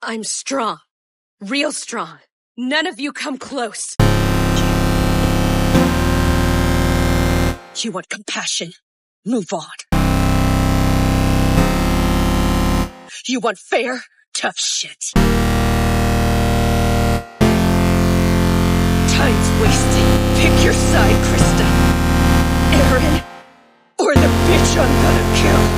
I'm strong. Real strong. None of you come close. You want compassion? Move on. You want fair? Tough shit. Time's wasting. Pick your side, Krista. Eren, or the bitch I'm gonna kill.